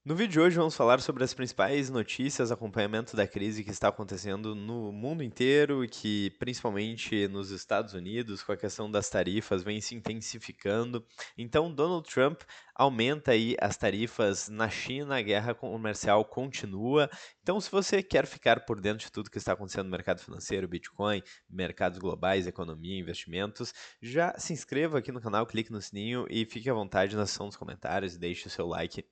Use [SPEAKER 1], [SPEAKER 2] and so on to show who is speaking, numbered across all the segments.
[SPEAKER 1] No vídeo de hoje vamos falar sobre as principais notícias, acompanhamento da crise que está acontecendo no mundo inteiro e que, principalmente nos Estados Unidos, com a questão das tarifas, vem se intensificando. Então, Donald Trump aumenta aí as tarifas na China, a guerra comercial continua. Então, se você quer ficar por dentro de tudo que está acontecendo no mercado financeiro, Bitcoin, mercados globais, economia, investimentos, já se inscreva aqui no canal, clique no sininho e fique à vontade na seção dos comentários e deixe o seu like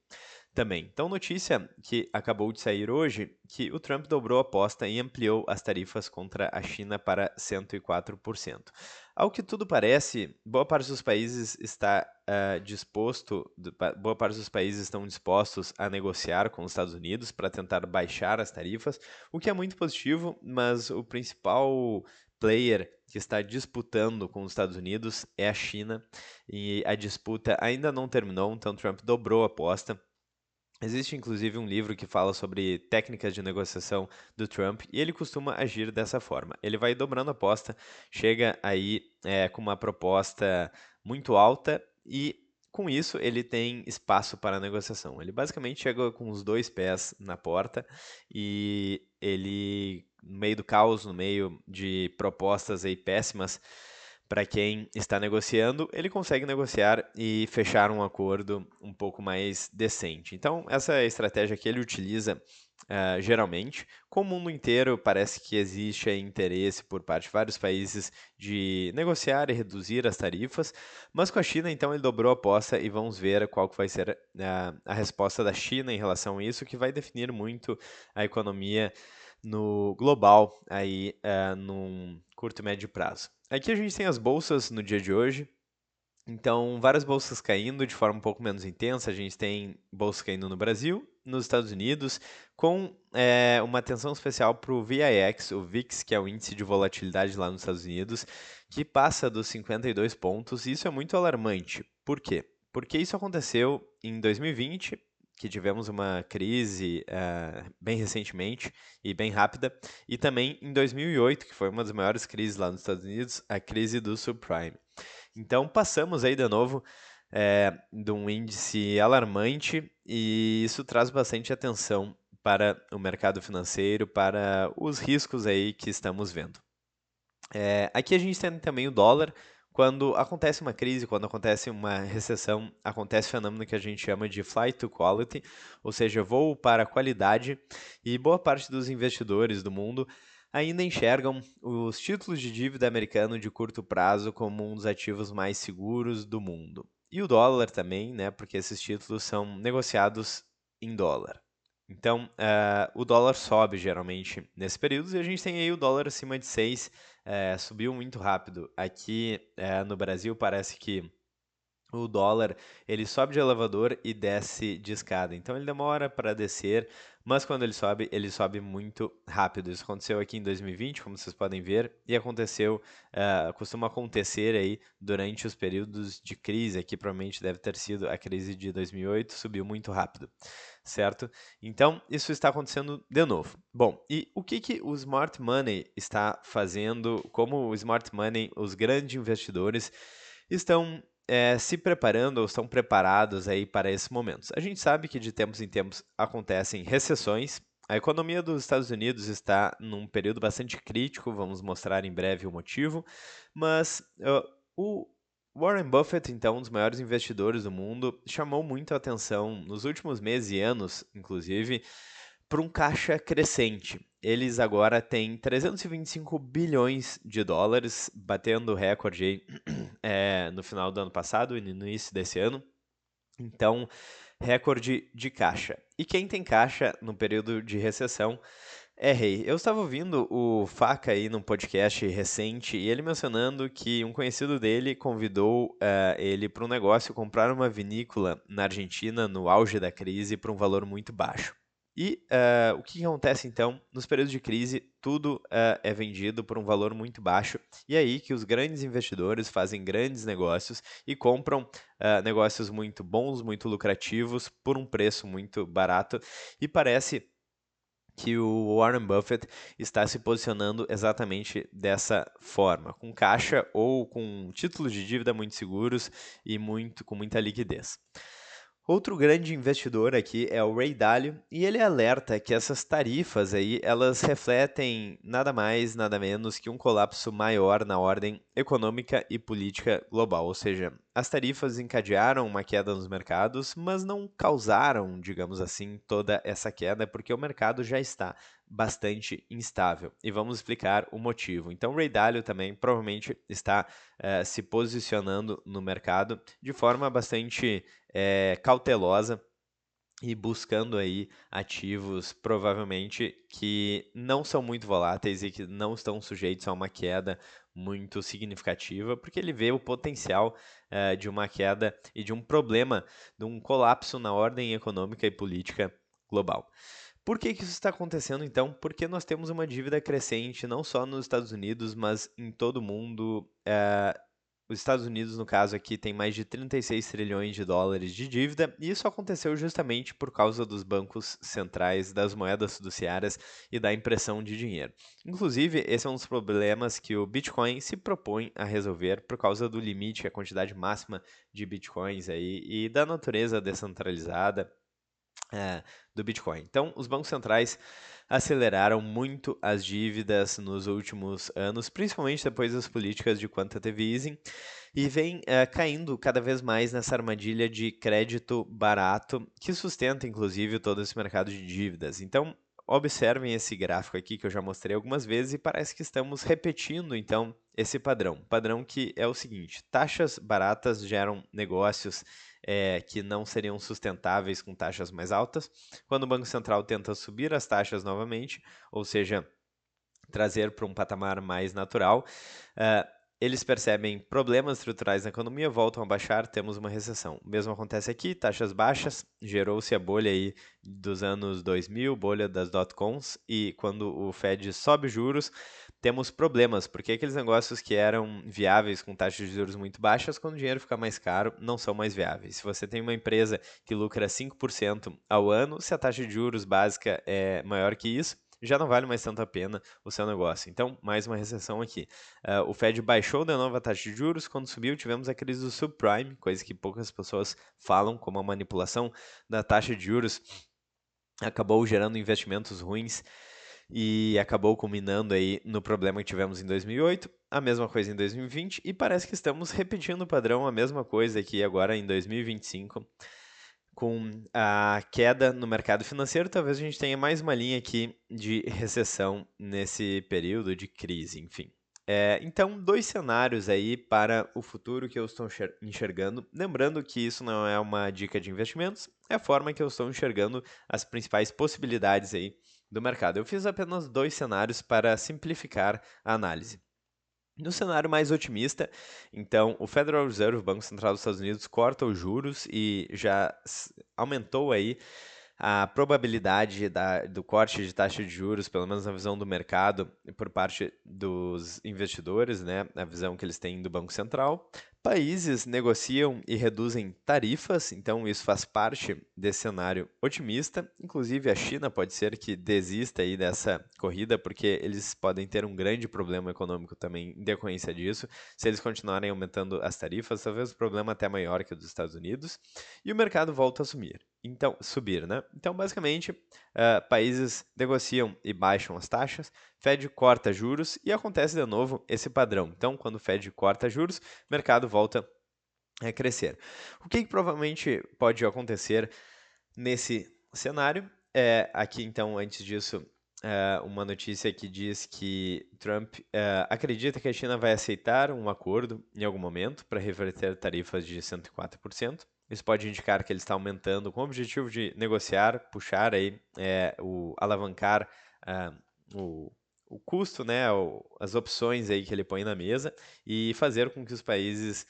[SPEAKER 1] também. Então, notícia que acabou de sair hoje, que o Trump dobrou a aposta e ampliou as tarifas contra a China para 104%. Ao que tudo parece, boa parte dos países está boa parte dos países estão dispostos a negociar com os Estados Unidos para tentar baixar as tarifas, o que é muito positivo, mas o principal player que está disputando com os Estados Unidos é a China e a disputa ainda não terminou, então Trump dobrou a aposta. Existe inclusive um livro que fala sobre técnicas de negociação do Trump e ele costuma agir dessa forma. Ele vai dobrando a aposta, chega aí com uma proposta muito alta e com isso ele tem espaço para a negociação. Ele basicamente chega com os dois pés na porta e ele, no meio do caos, no meio de propostas aí péssimas, para quem está negociando, ele consegue negociar e fechar um acordo um pouco mais decente. Então, essa é a estratégia que ele utiliza geralmente. Com o mundo inteiro, parece que existe interesse por parte de vários países de negociar e reduzir as tarifas, mas com a China, então, ele dobrou a aposta e vamos ver qual que vai ser a resposta da China em relação a isso, que vai definir muito a economia no global aí num curto e médio prazo. Aqui a gente tem as bolsas no dia de hoje. Então, várias bolsas caindo de forma um pouco menos intensa. A gente tem bolsas caindo no Brasil, nos Estados Unidos, com uma atenção especial para o VIX, o VIX, que é o índice de volatilidade lá nos Estados Unidos, que passa dos 52 pontos. E isso é muito alarmante. Por quê? Porque isso aconteceu em 2020, que tivemos uma crise bem recentemente e bem rápida, e também em 2008, que foi uma das maiores crises lá nos Estados Unidos, a crise do subprime. Então, passamos aí de novo de um índice alarmante e isso traz bastante atenção para o mercado financeiro, para os riscos aí que estamos vendo. Aqui a gente tem também o dólar. Quando acontece uma crise, quando acontece uma recessão, acontece o fenômeno que a gente chama de flight to quality, ou seja, voo para a qualidade, e boa parte dos investidores do mundo ainda enxergam os títulos de dívida americano de curto prazo como um dos ativos mais seguros do mundo. E o dólar também, né, porque esses títulos são negociados em dólar. Então, o dólar sobe geralmente nesse período e a gente tem aí o dólar acima de 6, subiu muito rápido. Aqui no Brasil parece que o dólar ele sobe de elevador e desce de escada. Então ele demora para descer, mas quando ele sobe muito rápido. Isso aconteceu aqui em 2020, como vocês podem ver, e aconteceu, costuma acontecer aí durante os períodos de crise. Aqui provavelmente deve ter sido a crise de 2008, subiu muito rápido, certo? Então isso está acontecendo de novo. Bom, e o que que o Smart Money está fazendo? Como o Smart Money, os grandes investidores estão se preparando ou estão preparados aí para esses momentos. A gente sabe que de tempos em tempos acontecem recessões. A economia dos Estados Unidos está num período bastante crítico, vamos mostrar em breve o motivo, mas o Warren Buffett, então, um dos maiores investidores do mundo, chamou muito a atenção nos últimos meses e anos, inclusive, para um caixa crescente. Eles agora têm 325 bilhões de dólares, batendo recorde aí, no final do ano passado e no início desse ano. Então, recorde de caixa. E quem tem caixa no período de recessão é rei. Eu estava ouvindo o Faca aí num podcast recente e ele mencionando que um conhecido dele convidou ele para um negócio comprar uma vinícola na Argentina no auge da crise por um valor muito baixo. E o que acontece então? Nos períodos de crise, tudo é vendido por um valor muito baixo, e é aí que os grandes investidores fazem grandes negócios e compram negócios muito bons, muito lucrativos, por um preço muito barato, e parece que o Warren Buffett está se posicionando exatamente dessa forma, com caixa ou com títulos de dívida muito seguros e com muita liquidez. Outro grande investidor aqui é o Ray Dalio e ele alerta que essas tarifas aí, elas refletem nada mais, nada menos que um colapso maior na ordem econômica e política global, ou seja, as tarifas encadearam uma queda nos mercados, mas não causaram, digamos assim, toda essa queda, porque o mercado já está bastante instável. E vamos explicar o motivo. Então, o Ray Dalio também provavelmente está se posicionando no mercado de forma bastante cautelosa e buscando aí ativos provavelmente que não são muito voláteis e que não estão sujeitos a uma queda muito significativa, porque ele vê o potencial de uma queda e de um problema, de um colapso na ordem econômica e política global. Por que que isso está acontecendo então? Porque nós temos uma dívida crescente não só nos Estados Unidos, mas em todo o mundo. Os Estados Unidos, no caso aqui, tem mais de 36 trilhões de dólares de dívida, e isso aconteceu justamente por causa dos bancos centrais, das moedas fiduciárias e da impressão de dinheiro. Inclusive, esse é um dos problemas que o Bitcoin se propõe a resolver por causa do limite, a quantidade máxima de Bitcoins aí e da natureza descentralizada é, do Bitcoin. Então, os bancos centrais aceleraram muito as dívidas nos últimos anos, principalmente depois das políticas de quantitative easing, e vem caindo cada vez mais nessa armadilha de crédito barato, que sustenta inclusive todo esse mercado de dívidas. Então, observem esse gráfico aqui que eu já mostrei algumas vezes e parece que estamos repetindo então esse padrão. Padrão que é o seguinte: taxas baratas geram negócios que não seriam sustentáveis com taxas mais altas. Quando o Banco Central tenta subir as taxas novamente, ou seja, trazer para um patamar mais natural, uh, eles percebem problemas estruturais na economia, voltam a baixar, temos uma recessão. O mesmo acontece aqui, taxas baixas, gerou-se a bolha aí dos anos 2000, bolha das dot-coms, e quando o Fed sobe juros, temos problemas, porque aqueles negócios que eram viáveis com taxas de juros muito baixas, quando o dinheiro fica mais caro, não são mais viáveis. Se você tem uma empresa que lucra 5% ao ano, se a taxa de juros básica é maior que isso, já não vale mais tanto a pena o seu negócio. Então, mais uma recessão aqui. O Fed baixou de novo a taxa de juros, quando subiu tivemos a crise do subprime, coisa que poucas pessoas falam, como a manipulação da taxa de juros acabou gerando investimentos ruins e acabou culminando aí no problema que tivemos em 2008, a mesma coisa em 2020 e parece que estamos repetindo o padrão, a mesma coisa aqui agora em 2025, com a queda no mercado financeiro. Talvez a gente tenha mais uma linha aqui de recessão nesse período de crise, enfim. Então, dois cenários aí para o futuro que eu estou enxergando. Lembrando que isso não é uma dica de investimentos, é a forma que eu estou enxergando as principais possibilidades aí do mercado. Eu fiz apenas dois cenários para simplificar a análise. No cenário mais otimista, então, o Federal Reserve, o Banco Central dos Estados Unidos, corta os juros e já aumentou aí a probabilidade do corte de taxa de juros, pelo menos na visão do mercado, por parte dos investidores, né, a visão que eles têm do Banco Central. Países negociam e reduzem tarifas, então isso faz parte desse cenário otimista. Inclusive a China pode ser que desista aí dessa corrida, porque eles podem ter um grande problema econômico também em decorrência disso. Se eles continuarem aumentando as tarifas, talvez o problema até maior que o dos Estados Unidos, e o mercado volta a subir. Então, subir, né? Então, basicamente, países negociam e baixam as taxas, Fed corta juros e acontece de novo esse padrão. Então, quando o Fed corta juros, o mercado volta a crescer. O que provavelmente pode acontecer nesse cenário? Aqui, então, antes disso, uma notícia que diz que Trump acredita que a China vai aceitar um acordo em algum momento para reverter tarifas de 104%. Isso pode indicar que ele está aumentando com o objetivo de negociar, puxar aí, alavancar o, o custo, né, as opções aí que ele põe na mesa e fazer com que os países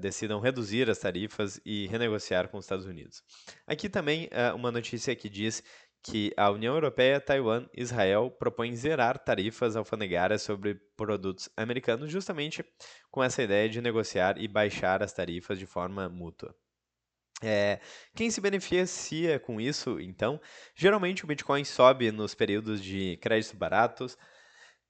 [SPEAKER 1] decidam reduzir as tarifas e renegociar com os Estados Unidos. Aqui também uma notícia que diz que a União Europeia, Taiwan e Israel propõem zerar tarifas alfandegárias sobre produtos americanos, justamente com essa ideia de negociar e baixar as tarifas de forma mútua. Quem se beneficia com isso, então? Geralmente o Bitcoin sobe nos períodos de créditos baratos,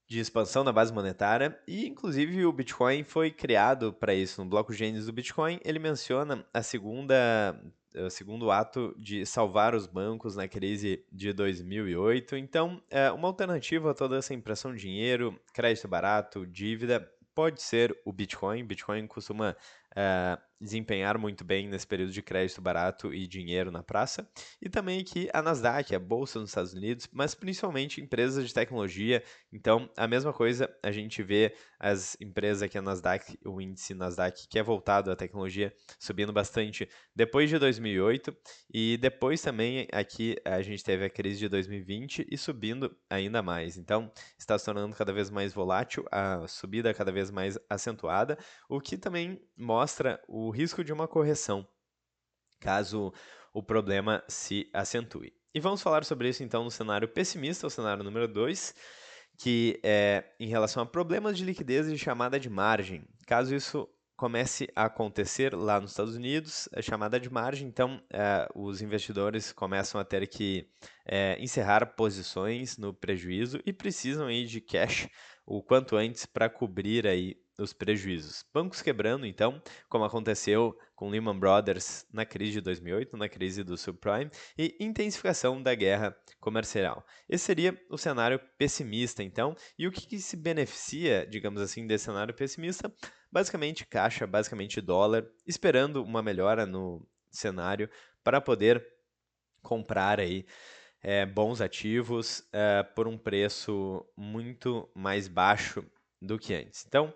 [SPEAKER 1] de expansão da base monetária e, inclusive, o Bitcoin foi criado para isso. No bloco Gênesis do Bitcoin, ele menciona o segundo ato de salvar os bancos na crise de 2008. Então, uma alternativa a toda essa impressão de dinheiro, crédito barato, dívida, pode ser o Bitcoin. Bitcoin costuma desempenhar muito bem nesse período de crédito barato e dinheiro na praça. E também aqui a Nasdaq, a bolsa nos Estados Unidos, mas principalmente empresas de tecnologia. Então, a mesma coisa, a gente vê as empresas aqui, a Nasdaq, o índice Nasdaq, que é voltado à tecnologia, subindo bastante depois de 2008 e depois também aqui a gente teve a crise de 2020 e subindo ainda mais. Então, está se tornando cada vez mais volátil, a subida cada vez mais acentuada, o que também mostra o risco de uma correção, caso o problema se acentue. E vamos falar sobre isso então no cenário pessimista, o cenário número 2, que é em relação a problemas de liquidez e chamada de margem. Caso isso comece a acontecer lá nos Estados Unidos, a chamada de margem, então os investidores começam a ter que encerrar posições no prejuízo e precisam aí de cash o quanto antes para cobrir aí os prejuízos. Bancos quebrando, então, como aconteceu com Lehman Brothers na crise de 2008, na crise do subprime, e intensificação da guerra comercial. Esse seria o cenário pessimista, então, e o que se beneficia, digamos assim, desse cenário pessimista? Basicamente caixa, basicamente dólar, esperando uma melhora no cenário para poder comprar aí bons ativos por um preço muito mais baixo do que antes. Então,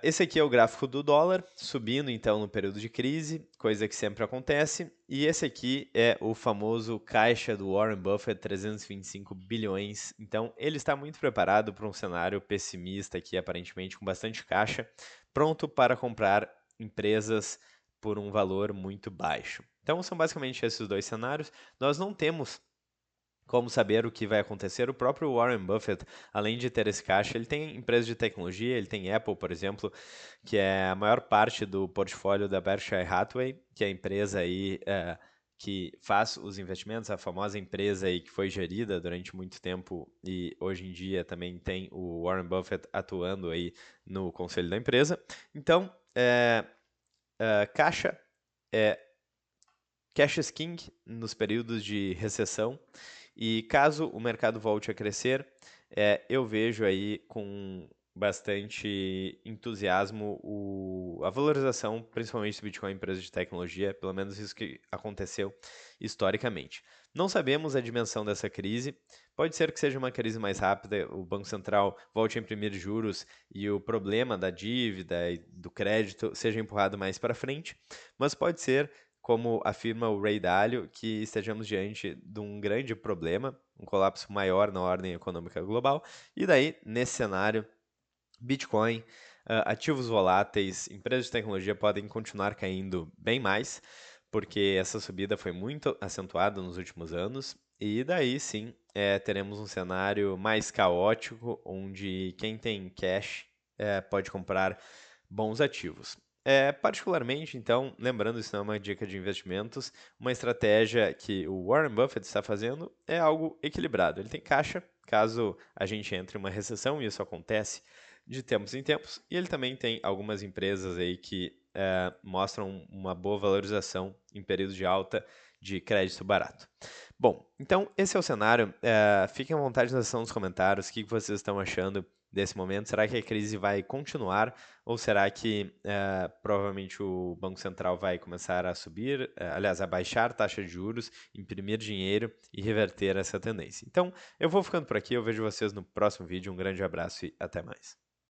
[SPEAKER 1] esse aqui é o gráfico do dólar, subindo então no período de crise, coisa que sempre acontece. E esse aqui é o famoso caixa do Warren Buffett, 325 bilhões. Então, ele está muito preparado para um cenário pessimista aqui, aparentemente com bastante caixa, pronto para comprar empresas por um valor muito baixo. Então, são basicamente esses dois cenários. Nós não temos como saber o que vai acontecer. O próprio Warren Buffett, além de ter esse caixa, ele tem empresas de tecnologia, ele tem Apple, por exemplo, que é a maior parte do portfólio da Berkshire Hathaway, que é a empresa aí que faz os investimentos, a famosa empresa aí que foi gerida durante muito tempo e hoje em dia também tem o Warren Buffett atuando aí no conselho da empresa. Então, caixa é cash is king nos períodos de recessão. E caso o mercado volte a crescer, eu vejo aí com bastante entusiasmo a valorização, principalmente do Bitcoin em empresas de tecnologia, pelo menos isso que aconteceu historicamente. Não sabemos a dimensão dessa crise, pode ser que seja uma crise mais rápida, o Banco Central volte a imprimir juros e o problema da dívida e do crédito seja empurrado mais para frente, mas pode ser como afirma o Ray Dalio, que estejamos diante de um grande problema, um colapso maior na ordem econômica global, e daí, nesse cenário, Bitcoin, ativos voláteis, empresas de tecnologia podem continuar caindo bem mais, porque essa subida foi muito acentuada nos últimos anos, e daí sim teremos um cenário mais caótico, onde quem tem cash pode comprar bons ativos. Particularmente, então, lembrando, isso não é uma dica de investimentos, uma estratégia que o Warren Buffett está fazendo é algo equilibrado. Ele tem caixa, caso a gente entre em uma recessão, e isso acontece de tempos em tempos, e ele também tem algumas empresas aí que mostram uma boa valorização em períodos de alta de crédito barato. Bom, então esse é o cenário. Fiquem à vontade na seção dos comentários, o que vocês estão achando desse momento. Será que a crise vai continuar ou será que provavelmente o Banco Central vai começar a subir, aliás, a baixar a taxa de juros, imprimir dinheiro e reverter essa tendência? Então, eu vou ficando por aqui, eu vejo vocês no próximo vídeo. Um grande abraço e até mais.